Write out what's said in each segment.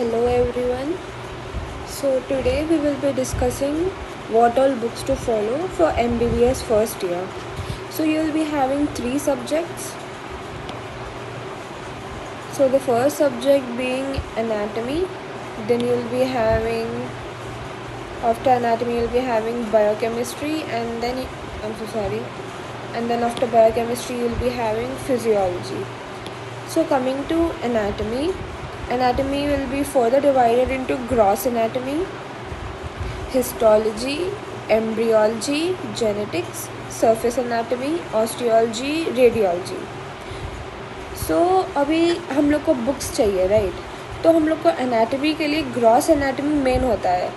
Hello everyone. So today we will be discussing what all books to follow for MBBS first year. So you will be having 3 subjects. So the first subject being anatomy, then you will be having after anatomy you will be having biochemistry and then after biochemistry you will be having physiology. So coming to anatomy will be further divided into gross anatomy, histology, embryology, genetics, surface anatomy, osteology, radiology. So अभी हम लोग को books चाहिए right, तो हम लोग को anatomy के लिए ग्रॉस एनाटमी मेन होता है.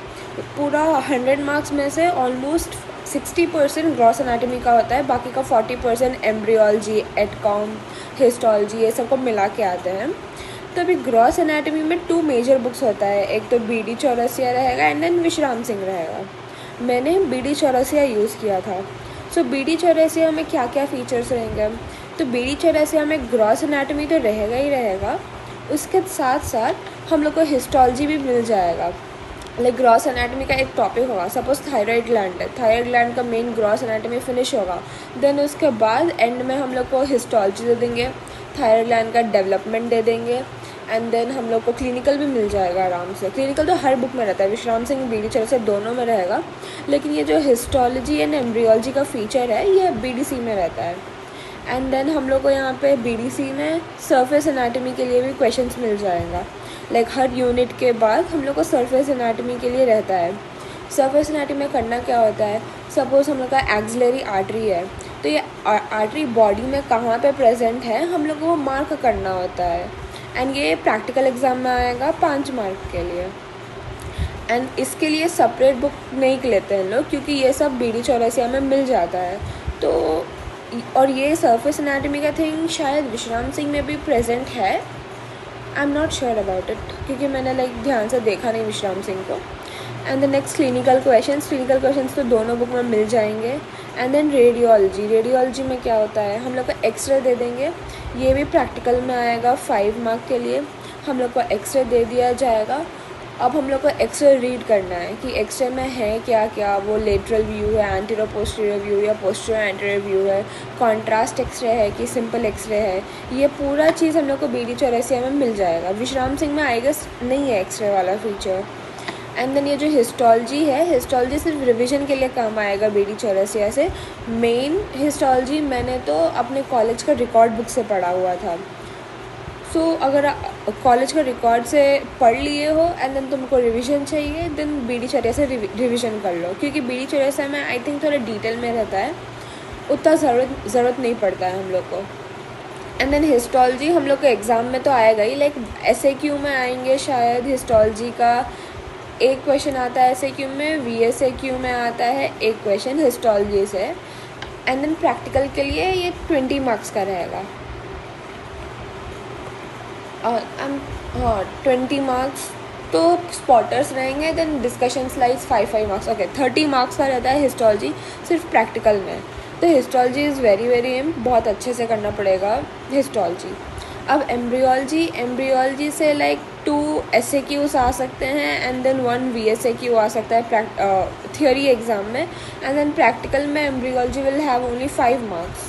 पूरा 100 मार्क्स में से ऑलमोस्ट 60% ग्रॉस एनाटमी का होता है, बाकी का 40% एम्ब्रियोलॉजी, एटकॉम, हिस्टोलॉजी ये सब को मिला के आते हैं. तो अभी ग्रॉस एनाटमी में 2 मेजर बुक्स होता है, एक तो BD चौरसिया रहेगा एंड देन विश्राम सिंह रहेगा. मैंने BD चौरसिया यूज़ किया था. सो BD चौरसिया में क्या क्या फ़ीचर्स रहेंगे, तो BD चौरसिया में ग्रॉस एनाटमी तो रहेगा ही रहेगा, उसके साथ साथ हम लोग को हिस्टोलॉजी भी मिल जाएगा. लाइक ग्रॉस एनाटमी का एक टॉपिक होगा, सपोज थायराइड ग्लैंड है, थायराइड ग्लैंड का मेन ग्रॉस एनाटमी फिनिश होगा, देन उसके बाद एंड में हम लोग को हिस्टोलॉजी दे देंगे, थायराइड ग्लैंड का डेवलपमेंट दे देंगे एंड देन हम लोग को क्लिनिकल भी मिल जाएगा आराम से. क्लिनिकल तो हर बुक में रहता है, विश्राम सिंह BD चौरसिया दोनों में रहेगा, लेकिन ये जो हिस्टोलॉजी एंड एम्ब्रियोलॉजी का फीचर है ये BDC में रहता है. एंड देन हम लोग को यहाँ पे BDC में सरफेस एनाटमी के लिए भी क्वेश्चंस मिल जाएगा. लाइक हर यूनिट के बाद हम लोग को सरफेस एनाटमी के लिए रहता है. सरफेस एनाटमी में करना क्या होता है, सपोज़ हम लोग का एक्सिलरी आर्टरी है, तो ये आर्टरी बॉडी में कहाँ पे प्रेजेंट है हम लोग को वो मार्क करना होता है. एंड ये प्रैक्टिकल एग्ज़ाम में आएगा 5 मार्क के लिए. एंड इसके लिए सेपरेट बुक नहीं लेते हैं लोग, क्योंकि ये सब BD चौरसिया में मिल जाता है. तो और ये सरफेस एनाटमी का थिंग शायद विश्राम सिंह में भी प्रेजेंट है, I am not sure about it, क्योंकि मैंने ध्यान से देखा नहीं विश्राम सिंह को. And the next clinical questions तो दोनों बुक में मिल जाएंगे. एंड देन रेडियोलॉजी में क्या होता है, हम लोग को एक्सरे दे देंगे, ये भी प्रैक्टिकल में आएगा 5 मार्क के लिए. हम लोग को एक्सरे दे दिया जाएगा. अब हम लोग को एक्सरे रीड करना है कि एक्सरे में है क्या क्या, वो लेटरल व्यू है, एंटीरियर पोस्टीरियर व्यू या पोस्टीरियर एंटीरियर व्यू है, कॉन्ट्रास्ट एक्सरे है कि सिंपल एक्सरे है, ये पूरा चीज़ हम लोग को BD चौरसिया में मिल जाएगा. विश्राम सिंह में आई गेस नहीं है एक्सरे वाला फीचर. एंड देन ये जो हिस्टोलॉजी है, हिस्टोलॉजी सिर्फ रिवीजन के लिए काम आएगा BD चौरसिया से. मेन हिस्टोलॉजी मैंने तो अपने कॉलेज का रिकॉर्ड बुक से पढ़ा हुआ था. सो अगर कॉलेज का रिकॉर्ड से पढ़ लिए हो एंड देन तुमको रिवीजन चाहिए, देन BD चौरसिया से रिवीजन कर लो, क्योंकि BD चौरसिया में आई थिंक थोड़ा डिटेल में रहता है, उतना ज़रूरत नहीं पड़ता है हम लोग को. एंड देन हिस्टोलॉजी हम लोग को एग्ज़ाम में तो आएगा ही, लाइक SAQ में आएंगे शायद हिस्टोलॉजी का एक क्वेश्चन आता है SAQ में, VSAQ में आता है एक क्वेश्चन हिस्टोलॉजी से. एंड देन प्रैक्टिकल के लिए ये 20 मार्क्स का रहेगा. हाँ 20 मार्क्स तो स्पॉटर्स रहेंगे. Then discussion slides 5 marks. Okay 30 marks का रहता है हिस्टोलॉजी सिर्फ प्रैक्टिकल में. तो हिस्टोलॉजी इज़ वेरी बहुत अच्छे से करना पड़ेगा हिस्टोलॉजी. अब एम्ब्रियोलॉजी से लाइक 2 SAQs आ सकते हैं एंड देन 1 VSAQ आ सकता है थियोरी एग्ज़ाम में. एंड देन प्रैक्टिकल में embryology will have only 5 marks.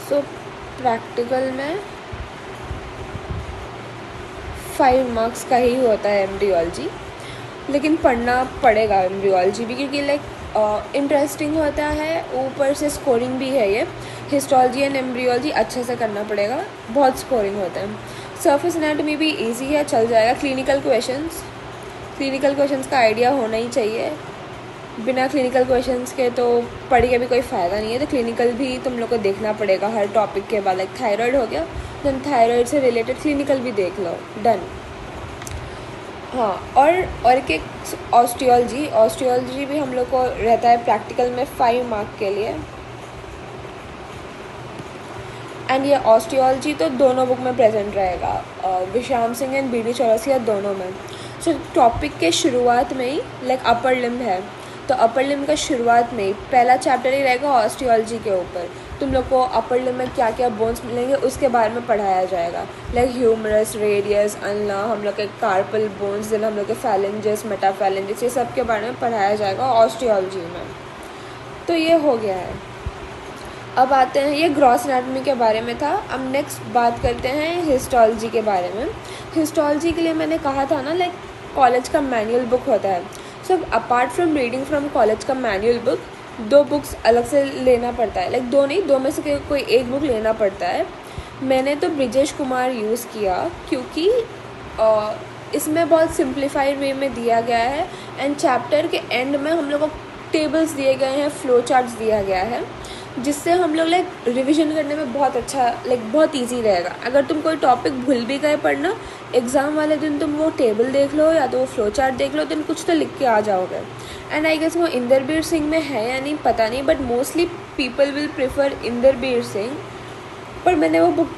So practical में 5 मार्क्स का ही होता है एम्ब्रियोलॉजी, लेकिन पढ़ना पड़ेगा एम्ब्रियोलॉजी भी, क्योंकि लाइक इंटरेस्टिंग होता है, ऊपर से स्कोरिंग भी है. ये हिस्टोलॉजी एंड एम्ब्रियोलॉजी अच्छे से करना पड़ेगा, बहुत स्कोरिंग होता है. सरफेस एनाटमी भी इजी है, चल जाएगा. क्लिनिकल क्वेश्चंस का आइडिया होना ही चाहिए, बिना क्लिनिकल क्वेश्चंस के तो पढ़ के भी कोई फ़ायदा नहीं है. तो क्लिनिकल भी तुम लोग को देखना पड़ेगा हर टॉपिक के बाद. लाइक थायराइड हो गया, देन थायराइड से रिलेटेड क्लिनिकल भी देख लो, डन. हाँ और एक ऑस्टियोलॉजी भी हम लोग को रहता है प्रैक्टिकल में 5 मार्क के लिए. एंड ये ऑस्टियोलॉजी तो दोनों बुक में प्रेजेंट रहेगा, विश्राम सिंह एंड BD चौरसिया दोनों में. सो टॉपिक के शुरुआत में ही लाइक अपर लिम्ब है, तो अपर लिम्ब का शुरुआत में पहला चैप्टर ही रहेगा ऑस्टियोलॉजी के ऊपर। तुम लोग को अपर लिम्ब में क्या क्या बोन्स मिलेंगे उसके बारे में पढ़ाया जाएगा, लाइक ह्यूमरस, रेडियस, अल्ना, हम लोग के कार्पल बोन्स, देन हम लोग के फैलेंजेस, मेटाफैलेंजेस, ये सब के बारे में पढ़ाया जाएगा ऑस्टियोलॉजी में। तो ये हो गया है। अब आते हैं, ये ग्रॉस एनाटॉमी के बारे में था। अब नेक्स्ट बात करते हैं हिस्टोलॉजी के बारे में। हिस्टोलॉजी के लिए मैंने कहा था ना, लाइक कॉलेज का मैनुअल बुक होता है। So apart from reading from college का मैनुअल बुक, 2 बुक्स अलग से लेना पड़ता है, लाइक 2 नहीं, 2 में से कोई एक बुक लेना पड़ता है। मैंने तो ब्रिजेश कुमार यूज़ किया क्योंकि इसमें बहुत सिंप्लीफाइड वे में दिया गया है एंड चैप्टर के एंड में हम लोग को टेबल्स दिए गए हैं, फ्लो चार्ट्स दिया गया है, जिससे हम लोग लाइक रिवीजन करने में बहुत अच्छा, लाइक बहुत इजी रहेगा। अगर तुम कोई टॉपिक भूल भी गए पढ़ना, एग्ज़ाम वाले दिन तुम वो टेबल देख लो या तो वो फ्लो चार्ट देख लो, देन कुछ तो लिख के आ जाओगे। एंड आई गेस वो इंदरबीर सिंह में है या नहीं पता नहीं, but mostly people will prefer Inderbir Singh, पर मैंने वो बुक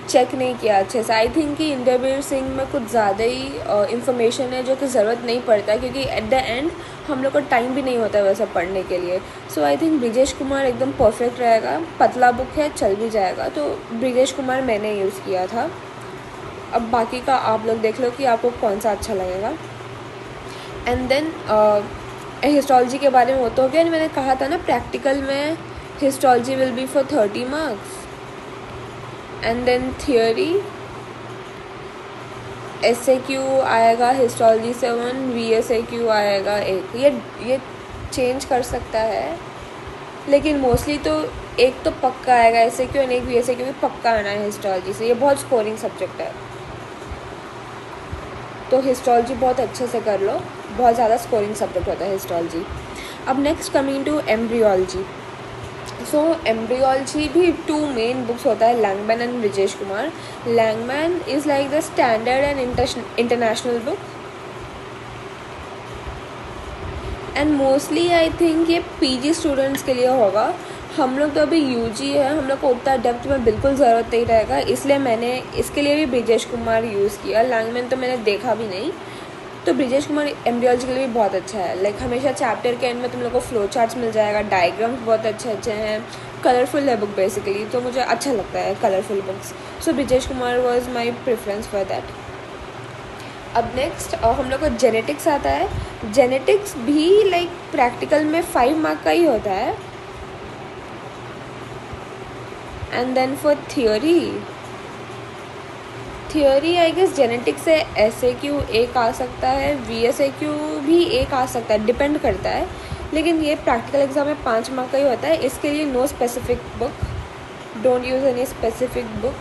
चेक नहीं किया अच्छे से। आई थिंक कि इंदरबीर सिंह में कुछ ज़्यादा ही इंफॉर्मेशन है जो कि ज़रूरत नहीं पड़ता, क्योंकि एट द एंड हम लोग को टाइम भी नहीं होता है वैसा पढ़ने के लिए। सो आई थिंक ब्रिजेश कुमार एकदम परफेक्ट रहेगा। पतला बुक है, चल भी जाएगा, तो ब्रिजेश कुमार मैंने यूज़ किया था। अब बाकी का आप लोग देख लो कि आपको कौन सा अच्छा लगेगा। एंड देन हिस्टोलॉजी के बारे में वो तो हो गया। मैंने कहा था ना प्रैक्टिकल में histology will be for 30 marks and then theory SAQ आएगा हिस्टोलॉजी 7, VSAQ आएगा 1। ये चेंज कर सकता है, लेकिन मोस्टली तो एक तो पक्का आएगा SAQ और एक VSAQ भी पक्का आना है हिस्टोलॉजी से। ये बहुत स्कोरिंग सब्जेक्ट है, तो हिस्टोलॉजी बहुत अच्छे से कर लो, बहुत ज़्यादा स्कोरिंग सब्जेक्ट होता है हिस्टोलॉजी। अब next coming to embryology. So embryology भी 2 मेन बुक्स होता है, Langman and Brijesh Kumar. Langman is like the standard and international book, and mostly I think ये PG स्टूडेंट्स के लिए होगा। हम लोग तो अभी UG है, हम लोग को उतना डेप्थ में बिल्कुल ज़रूरत नहीं रहेगा, इसलिए मैंने इसके लिए भी ब्रिजेश कुमार यूज़ किया। लैंगमैन तो मैंने देखा भी नहीं, तो ब्रिजेश कुमार एम्ब्रियोलॉजी के लिए भी बहुत अच्छा है। लाइक हमेशा चैप्टर के एंड में तुम लोग को फ्लो चार्ट्स मिल जाएगा, डायग्राम्स बहुत अच्छे अच्छे हैं, कलरफुल है बुक बेसिकली, तो मुझे अच्छा लगता है colourful books. So Brijesh Kumar was my preference for that. अब नेक्स्ट हम लोग को जेनेटिक्स आता है। जेनेटिक्स भी लाइक प्रैक्टिकल में 5 मार्क का ही होता है। And then for theory I guess genetics से SAQ 1 आ सकता है, VSAQ भी 1 आ सकता है, डिपेंड करता है, लेकिन ये प्रैक्टिकल एग्जाम में 5 मार्क का ही होता है। इसके लिए no specific book, don't use any specific book.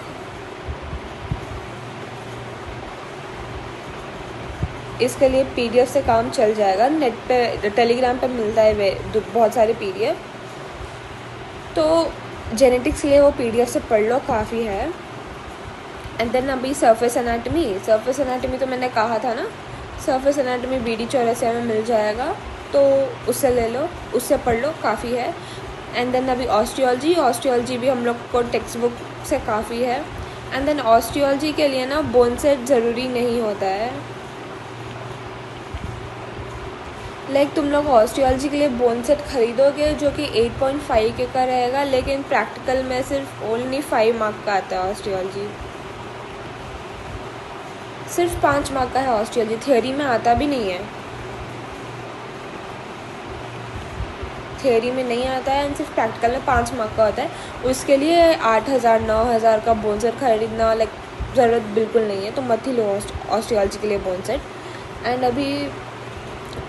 इसके लिए PDF से काम चल जाएगा, नेट पे टेलीग्राम पे मिलता है बहुत सारे PDF, तो जेनेटिक्स के लिए वो PDF से पढ़ लो, काफ़ी है। एंड देन अभी सरफेस एनाटमी तो मैंने कहा था ना, सरफेस एनाटमी BD चौरसिया में मिल जाएगा, तो उससे ले लो, उससे पढ़ लो, काफ़ी है। एंड देन अभी ऑस्टियोलॉजी भी हम लोग को टेक्स्ट बुक से काफ़ी है। एंड देन ऑस्टियोलॉजी के लिए ना बोन सेट ज़रूरी नहीं होता है, लाइक तुम लोग ऑस्टियोलॉजी के लिए बोन सेट खरीदोगे जो कि 8.5 के का रहेगा, लेकिन प्रैक्टिकल में सिर्फ ओनली 5 मार्क का आता है ऑस्टियोलॉजी, सिर्फ 5 मार्क का है ऑस्टियोलॉजी, थियोरी में आता भी नहीं है, थियोरी में नहीं आता है, एंड सिर्फ प्रैक्टिकल में 5 मार्क का होता है। उसके लिए 8,000 9,000 का बोन सेट खरीदना लाइक ज़रूरत बिल्कुल नहीं है, तो मत ही लो ऑस्टियोलॉजी के लिए बोन सेट। एंड अभी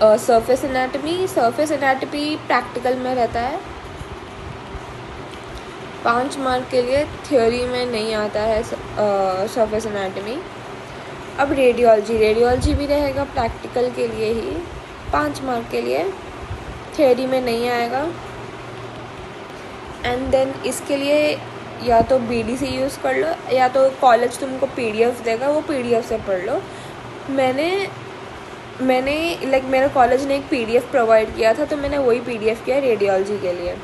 सरफेस एनाटमी प्रैक्टिकल में रहता है, 5 मार्क के लिए, थियोरी में नहीं आता है सरफेस एनाटमी। अब रेडियोलॉजी भी रहेगा प्रैक्टिकल के लिए ही, 5 मार्क के लिए, थियोरी में नहीं आएगा। एंड देन इसके लिए या तो BD से यूज़ कर लो, या तो कॉलेज तुमको PDF देगा, वो PDF से पढ़ लो। मैंने मेरे कॉलेज ने एक PDF प्रोवाइड किया था, तो मैंने वही PDF किया रेडियोलॉजी के लिए।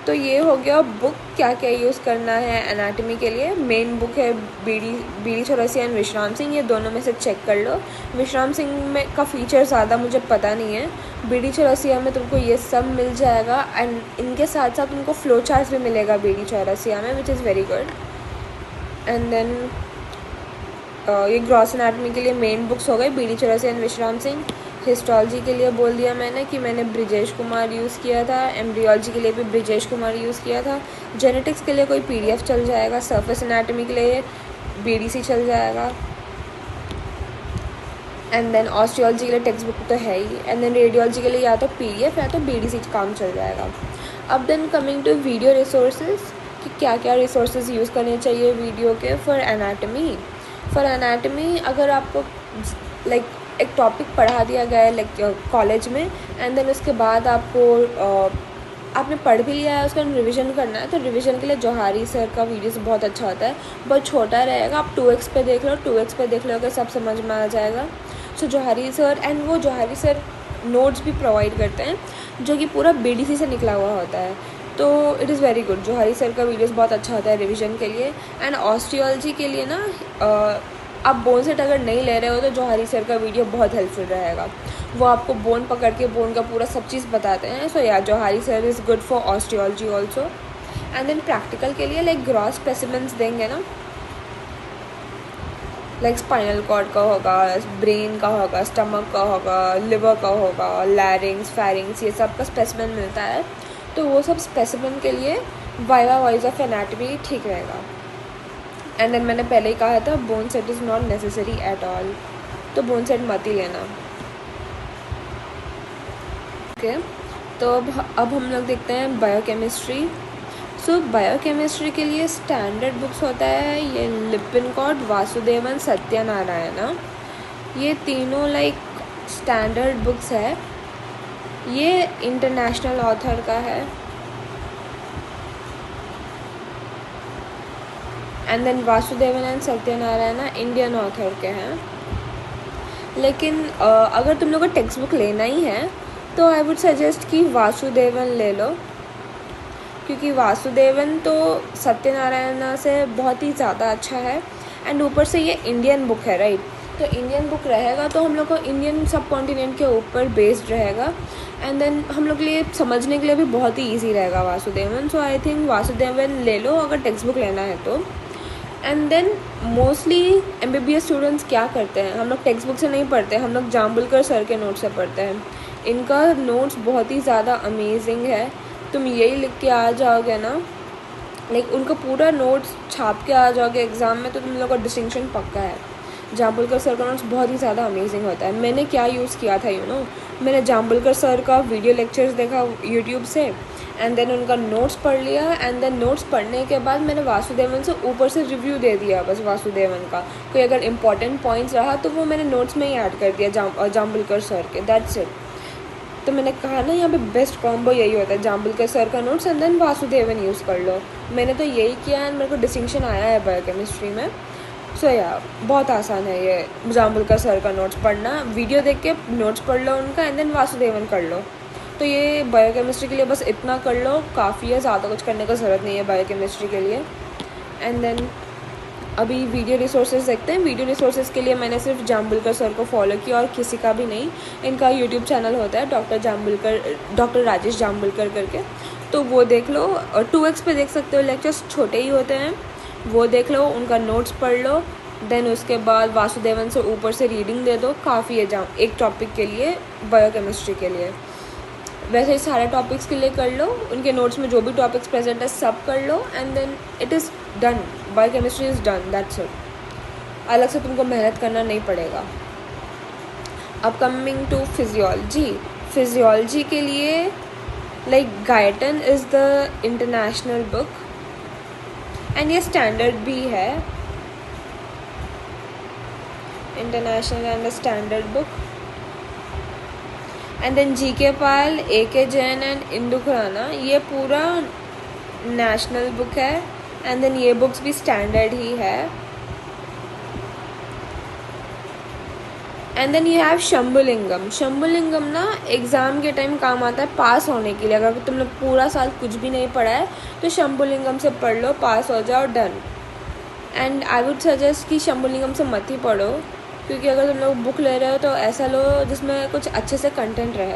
तो ये हो गया बुक क्या क्या यूज़ करना है एनाटॉमी के लिए। मेन बुक है बीडी चौरसिया एंड विश्राम सिंह, ये दोनों में से चेक कर लो। विश्राम सिंह में का फ़ीचर ज़्यादा मुझे पता नहीं है, बीडी चौरसिया में तुमको ये सब मिल जाएगा एंड इनके साथ साथ तुमको फ्लो चार्ट भी मिलेगा बीडी चौरसिया में, which is very good. And then ये ग्रॉस एनाटॉमी के लिए मेन बुक्स हो गए बीडी चौरसिया एंड विश्राम सिंह। हिस्टोलॉजी के लिए बोल दिया मैंने कि मैंने ब्रिजेश कुमार यूज़ किया था। एम्ब्रियोलॉजी के लिए भी ब्रिजेश कुमार यूज़ किया था। जेनेटिक्स के लिए कोई पीडीएफ चल जाएगा। सरफेस एनाटॉमी के लिए बीडीसी चल जाएगा। एंड देन ऑस्टियोलॉजी के लिए टेक्स्ट बुक तो है ही। एंड देन रेडियोलॉजी के लिए या तो पीडीएफ या तो बीडीसी काम चल जाएगा। अब then coming to video resources कि क्या क्या रिसोर्सेज यूज़ करने चाहिए वीडियो के फॉर एनाटॉमी। अगर आपको लाइक एक टॉपिक पढ़ा दिया गया है लाइक कॉलेज में एंड देन उसके बाद आपको आपने पढ़ भी लिया है, उसका रिवीजन करना है, तो रिवीजन के लिए जौहरी सर का वीडियोस बहुत अच्छा होता है। बहुत छोटा रहेगा, आप 2x पे देख लो, 2x पे देख लोगे सब समझ में आ जाएगा। सो जौहरी सर एंड वो जौहरी सर नोट्स भी प्रोवाइड करते हैं जो कि पूरा बीडीसी से निकला हुआ होता है, तो it is very good. Johari sir का वीडियोस बहुत अच्छा होता है रिवीजन के लिए। एंड ऑस्टियोलॉजी के लिए ना आप बोन सेट अगर नहीं ले रहे हो तो जौहरी सर का वीडियो बहुत हेल्पफुल रहेगा। वो आपको बोन पकड़ के बोन का पूरा सब चीज़ बताते हैं। सो या Johari sir is good for osteology also. And then practical के लिए लाइक ग्रॉस स्पेसिमेंट्स देंगे ना, लाइक स्पाइनल कॉर्ड का होगा, ब्रेन का होगा, स्टमक का होगा, लिवर का होगा, लैरिंग्स, फेरिंग्स, ये सब का स्पेसिमेन मिलता है। तो वो सब स्पेसिमेन के लिए वाइवा वॉइस ऑफ एनाटॉमी ठीक रहेगा। एंड देन मैंने पहले ही कहा था bone set is not necessary at all, तो बोन सेट मत ही लेना। ओके तो अब हम लोग देखते हैं बायोकेमिस्ट्री। सो बायोकेमिस्ट्री के लिए स्टैंडर्ड बुक्स होता है ये लिपिनकॉट, वासुदेवन, सत्यनारायण, ये तीनों लाइक स्टैंडर्ड बुक्स है। ये इंटरनेशनल ऑथर का है। And then Vasudevan and Satyanarayana Indian author के हैं। लेकिन अगर तुम लोग को टेक्स्ट बुक लेना ही है तो आई वुड सजेस्ट कि वासुदेवन ले लो, क्योंकि वासुदेवन तो सत्यनारायण से बहुत ही ज़्यादा अच्छा है। एंड ऊपर से ये इंडियन बुक है राइट, तो इंडियन बुक रहेगा तो हम लोग को इंडियन सब कॉन्टिनेंट के ऊपर बेस्ड रहेगा। एंड देन हम लोग के लिए समझने के लिए भी बहुत ही ईजी रहेगा Vasudevan. So I think Vasudevan ले लो अगर टेक्स्ट बुक लेना है तो। And then mostly MBBS students क्या करते हैं, हम लोग टेक्स्ट बुक से नहीं पढ़ते, हम लोग जाम्बुलकर सर के नोट्स से पढ़ते हैं। इनका नोट्स बहुत ही ज़्यादा अमेजिंग है। तुम यही लिख के आ जाओगे ना, लाइक उनका पूरा नोट्स छाप के आ जाओगे एग्ज़ाम में तो तुम लोग का डिस्टिंक्शन पक्का है। जाम्बुलकर सर का नोट्स बहुत ही ज़्यादा अमेजिंग होता है। मैंने क्या यूज़ किया था मैंने जाम्बुलकर सर का वीडियो लेक्चर्स देखा यूट्यूब से एंड देन उनका नोट्स पढ़ लिया। एंड देन नोट्स पढ़ने के बाद मैंने वासुदेवन से ऊपर से रिव्यू दे दिया बस वासुदेवन का। कोई अगर इंपॉर्टेंट पॉइंट्स रहा तो वो मैंने नोट्स में ही ऐड कर दिया जाम्बुलकर सर के, दैट्स इट। तो मैंने कहा ना यहाँ पे बेस्ट कॉम्बो यही होता है, जाम्बुलकर सर का notes and then Vasudevan use कर लो। मैंने तो यही किया एंड मेरे को डिस्टिंक्शन आया है बायोकेमिस्ट्री में। सो या बहुत आसान है ये जाम्बुलकर सर का नोट्स पढ़ना, वीडियो देख के नोट्स पढ़ लो उनका एंड देन वासुदेवन कर लो। तो ये बायोकेमिस्ट्री के लिए बस इतना कर लो काफ़ी है, ज़्यादा कुछ करने का ज़रूरत नहीं है बायोकेमिस्ट्री के लिए। एंड देन अभी वीडियो रिसोर्सेज देखते हैं। वीडियो रिसोर्सेज के लिए मैंने सिर्फ जाम्बुलकर सर को फॉलो किया और किसी का भी नहीं। इनका यूट्यूब चैनल होता है डॉक्टर राजेश जाम्बुलकर करके, तो वो देख लो। और 2x पे देख सकते हो, लेक्चर्स छोटे ही होते हैं, वो देख लो, उनका नोट्स पढ़ लो। देन उसके बाद वासुदेवन से ऊपर से रीडिंग दे दो, काफ़ी है एक टॉपिक के लिए, बायोकेमिस्ट्री के लिए। वैसे ही सारे टॉपिक्स के लिए कर लो, उनके नोट्स में जो भी टॉपिक्स प्रेजेंट है सब कर लो and then it is done, biochemistry is done, that's it. अलग से तुमको मेहनत करना नहीं पड़ेगा। अब कमिंग टू फिजियोलॉजी के लिए like Guyton is the international book and ये स्टैंडर्ड भी है, international and standard book. And then GK Pal, AK Jain and Indu Khurana, ये पूरा नेशनल बुक है। एंड देन ये बुक्स भी स्टैंडर्ड ही है। And then you have Sembulingam. Sembulingam ना एग्ज़ाम के टाइम काम आता है पास होने के लिए। अगर तुम लोग पूरा साल कुछ भी नहीं पढ़ा है तो शंभुलिंगम से पढ़ लो, पास हो जाओ, done. And I would suggest कि शंभुलिंगम से मत ही पढ़ो, क्योंकि अगर तुम लोग बुक ले रहे हो तो ऐसा लो जिसमें कुछ अच्छे से कंटेंट रहे।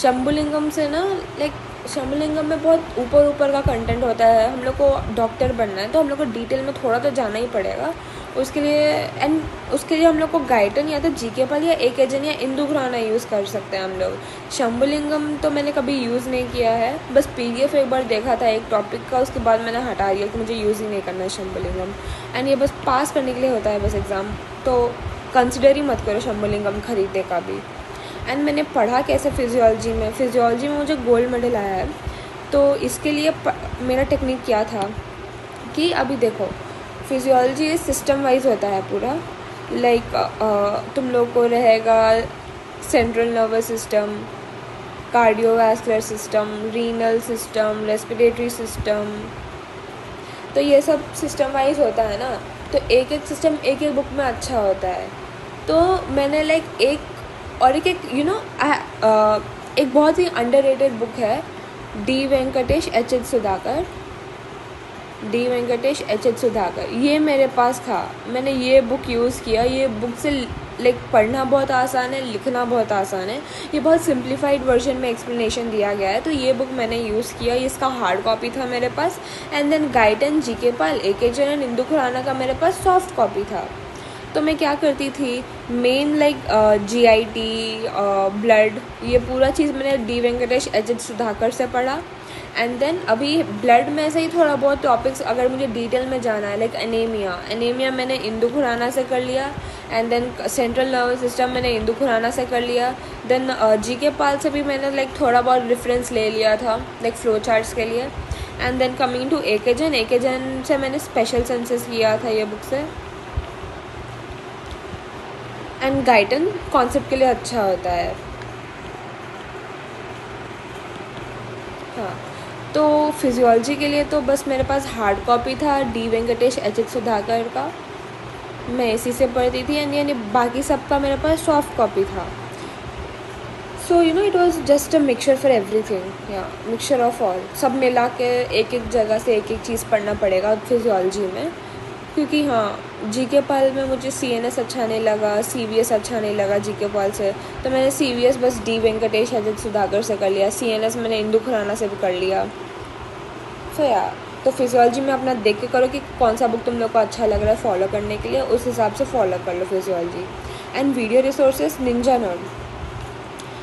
शंभुलिंगम से ना लाइक शंभुलिंगम में बहुत ऊपर ऊपर का कंटेंट होता है। हम लोग को डॉक्टर बनना है तो हम लोग को डिटेल में थोड़ा तो जाना ही पड़ेगा उसके लिए। एंड उसके लिए हम लोग को गाइटन या तो जीके पाल या एकेजन या इंदु खुराना यूज़ कर सकते हैं हम लोग। शंभुलिंगम तो मैंने कभी यूज़ नहीं किया है, बस पीडीएफ एक बार देखा था एक टॉपिक का, उसके बाद मैंने हटा दिया कि मुझे यूज़ ही नहीं करना है शंभुलिंगम। एंड ये बस पास करने के लिए होता है बस एग्ज़ाम, तो कंसिडर ही मत करो शंभुलिंगम खरीदने का भी। एंड मैंने पढ़ा कैसे फिजियोलॉजी में मुझे गोल्ड मेडल आया है। तो इसके लिए मेरा टेक्निक क्या था कि अभी देखो फिजियोलॉजी सिस्टम वाइज होता है पूरा। लाइक तुम लोग को रहेगा central nervous system, cardiovascular system, renal system, respiratory system, तो ये सब सिस्टम वाइज होता है ना। तो एक एक सिस्टम एक एक बुक में अच्छा होता है। तो मैंने लाइक एक एक बहुत ही अंडररेटेड बुक है D Venkatesh H H Sudhakar, ये मेरे पास था, मैंने ये बुक यूज़ किया। ये बुक से लाइक पढ़ना बहुत आसान है, लिखना बहुत आसान है, ये बहुत सिंप्लीफाइड वर्जन में एक्सप्लेनेशन दिया गया है। तो ये बुक मैंने यूज़ किया, इसका हार्ड कॉपी था मेरे पास। And then Guyton, GK Pal, एकेजन एंड इंदु खुराना का मेरे पास सॉफ्ट कॉपी था। तो मैं क्या करती थी, मेन लाइक जीआईटी, ब्लड, ये पूरा चीज़ मैंने डी वेंकटेश एच सुधाकर से पढ़ा। एंड देन अभी ब्लड में से ही थोड़ा बहुत टॉपिक्स अगर मुझे डिटेल में जाना है, लाइक एनीमिया मैंने इंदु खुराना से कर लिया। And then central nervous system मैंने इंदु खुराना से कर लिया। देन जीके पाल से भी मैंने लाइक थोड़ा बहुत रेफरेंस ले लिया था लाइक फ्लो चार्ट्स के लिए। एंड देन कमिंग टू एकेजन से मैंने स्पेशल सेंसेस किया था ये बुक से। एंड गाइटन कॉन्सेप्ट के लिए अच्छा होता है। हाँ, तो फिजियोलॉजी के लिए तो बस मेरे पास हार्ड कॉपी था डी वेंकटेश एच सुधाकर का, मैं इसी से पढ़ती थी। यानी बाकी सब का मेरे पास सॉफ्ट कॉपी था। So it was just a mixture for everything, या मिक्सचर ऑफ ऑल, सब मिला के एक एक जगह से एक एक चीज़ पढ़ना पड़ेगा फिजियोलॉजी में। क्योंकि हाँ, जीके पाल में मुझे सीएनएस अच्छा नहीं लगा, सीवीएस अच्छा नहीं लगा जीके पाल से, तो मैंने सीवीएस बस डी वेंकटेश एच सुधाकर से कर लिया। सीएनएस मैंने इंदु खुराना से भी कर लिया। तो फिजियोलॉजी में अपना देख के करो कि कौन सा बुक तुम लोग को अच्छा लग रहा है फॉलो करने के लिए, उस हिसाब से फॉलो कर लो physiology. And video resources, Ninja Nerd,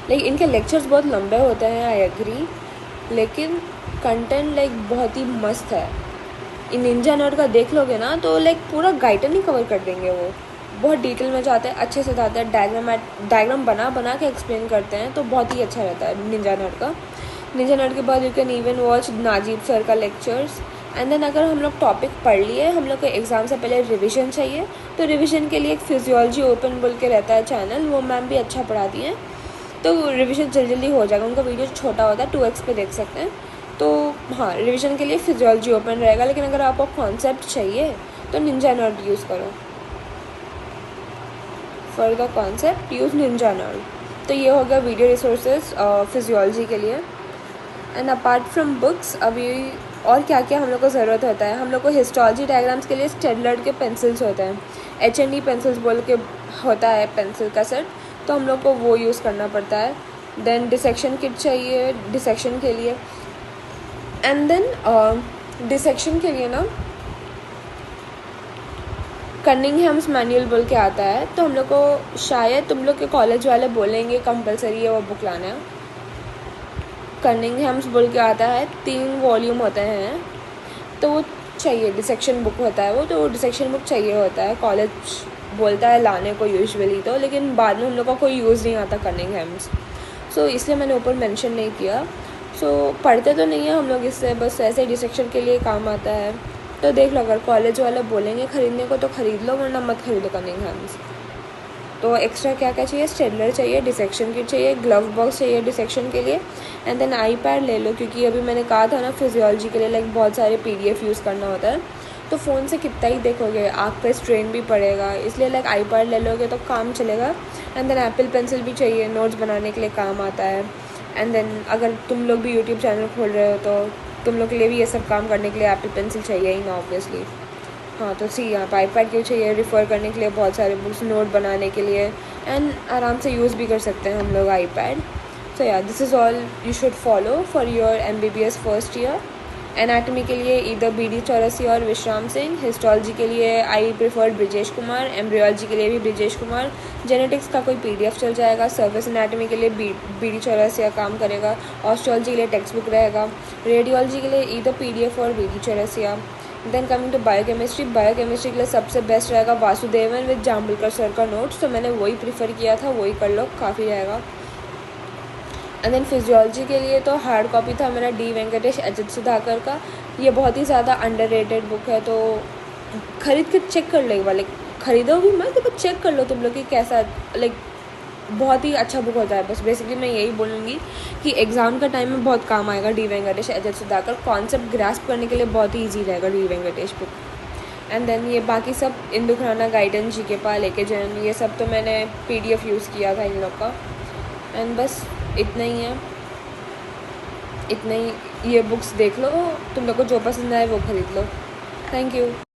like इनके लेक्चर्स बहुत लंबे होते हैं, आई एग्री, लेकिन कंटेंट लाइक बहुत ही मस्त है। इन निंजा नर्ड का देख लोगे ना तो लाइक पूरा गाइडन ही कवर कर देंगे, वो बहुत डिटेल में जाते हैं, अच्छे से जाते हैं, डायग्राम बना के एक्सप्लेन करते हैं, तो बहुत ही अच्छा रहता है निंजा नर्ड के बाद you can even watch नाजीब sir का लेक्चर्स। एंड देन अगर हम लोग टॉपिक पढ़ लिए, हम लोग को एग्ज़ाम से पहले रिविज़न चाहिए, तो रिविज़न के लिए एक फिजियोलॉजी ओपन बोल के रहता है चैनल, वो मैम भी अच्छा पढ़ाती हैं, तो रिविज़न जल्दी हो जाएगा। उनका वीडियो छोटा होता है, 2x पे देख सकते हैं। तो हाँ, रिवीजन के लिए फिजियोलॉजी ओपन रहेगा, लेकिन अगर आपको कॉन्सेप्ट चाहिए तो निंजा नर्ड यूज़ करो। For the concept use Ninja nerd. तो ये हो गया वीडियो रिसोर्सेज फिजियोलॉजी के लिए। एंड अपार्ट फ्रॉम बुक्स अभी और क्या क्या हम लोग को ज़रूरत होता है, हम लोग को हिस्टोलॉजी डायग्राम्स के लिए स्टेडलर के पेंसिल्स होते हैं, HND पेंसिल्स बोल के होता है पेंसिल का सेट, तो हम लोग को वो यूज़ करना पड़ता है। देन डिसेक्शन किट चाहिए डिसेक्शन के लिए। एंड देन डिसेक्शन के लिए ना कनिंघहैम्स मैनुअल बोल के आता है, तो हम लोग को शायद तुम लोग के कॉलेज वाले बोलेंगे कंपलसरी है वो बुक लाना है। कनिंघहैम्स बोल के आता है, 3 वॉल्यूम होते हैं, तो वो चाहिए, डिसेक्शन बुक होता है वो, तो वो डिसेक्शन बुक चाहिए होता है। कॉलेज बोलता है लाने को यूजुअली तो, लेकिन बाद में हम लोग का कोई यूज़ नहीं आता कनिंघहैम्स, सो इसलिए मैंने ऊपर मेंशन नहीं किया। सो पढ़ते तो नहीं है हम लोग इससे, बस ऐसे डिसेक्शन के लिए काम आता है। तो देख लो, अगर कॉलेज वाले बोलेंगे ख़रीदने को तो ख़रीद लो, वरना मत खरीदो कनिंघहैम्स। तो एक्स्ट्रा क्या क्या चाहिए, स्टेडलर चाहिए, डिसेक्शन किट चाहिए, ग्लव बॉक्स चाहिए डिसेक्शन के लिए। एंड देन iPad ले लो, क्योंकि अभी मैंने कहा था ना फिजियोलॉजी के लिए लाइक बहुत सारे PDF यूज़ करना होता है, तो फ़ोन से कितना ही देखोगे, आँख पे स्ट्रेन भी पड़ेगा, इसलिए लाइक आईपैड ले लोगे तो काम चलेगा। एंड देन एप्पल पेंसिल भी चाहिए, नोट्स बनाने के लिए काम आता है। एंड देन अगर तुम लोग भी यूट्यूब चैनल खोल रहे हो तो तुम लोग के लिए भी ये सब काम करने के लिए एप्पल पेंसिल चाहिए ही ना ऑब्वियसली। हाँ, तो सी यहाँ पर आईपैड क्यों चाहिए, रिफ़र करने के लिए बहुत सारे बुक्स, नोट बनाने के लिए, एंड आराम से यूज़ भी कर सकते हैं हम लोग आईपैड। सो या this is all you should follow for your MBBS first year. Anatomy के लिए ईदर BD चौरसी और विश्राम सिंह, हिस्टोलॉजी के लिए आई प्रिफर्ड ब्रिजेश कुमार, एम्ब्रियोलॉजी के लिए भी ब्रिजेश कुमार, जेनेटिक्स का कोई PDF चल जाएगा, सर्विस एनाटमी के लिए BD चौरसिया काम करेगा, ऑस्ट्रोलॉजी के लिए टेक्स्ट बुक रहेगा, रेडियोलॉजी के लिए ईदर PDF और BD Chaurasia. Then coming to biochemistry के लिए सबसे बेस्ट रहेगा वासुदेवन विद जाम्बुलकर सर का नोट्स, तो मैंने वही प्रीफर किया था, वही कर लो, काफ़ी रहेगा। एंड देन फिजियोलॉजी के लिए तो हार्ड कॉपी था मेरा D वेंकटेश अजित सुधाकर का। ये बहुत ही ज़्यादा अंडररेटेड बुक है, तो खरीद के चेक कर लो एक बार, लाइक खरीदो भी मत, बट चेक कर लो तुम लोग कि कैसा, लाइक बहुत ही अच्छा बुक होता है। बस बेसिकली मैं यही बोलूँगी कि एग्ज़ाम का टाइम में बहुत काम आएगा D Venkatesh Ajit Sudhakar, concept grasp करने के लिए बहुत ही ईजी रहेगा D Venkatesh book. And then ये बाकी सब इंदु खुराना गाइडेंस, GK पाल, लेके जैन, ये सब तो मैंने PDF यूज़ किया था इन लोग का। एंड बस इतना ही है, इतना ही। ये बुक्स देख लो, तुम लोग को जो पसंद आए वो खरीद लो। Thank you.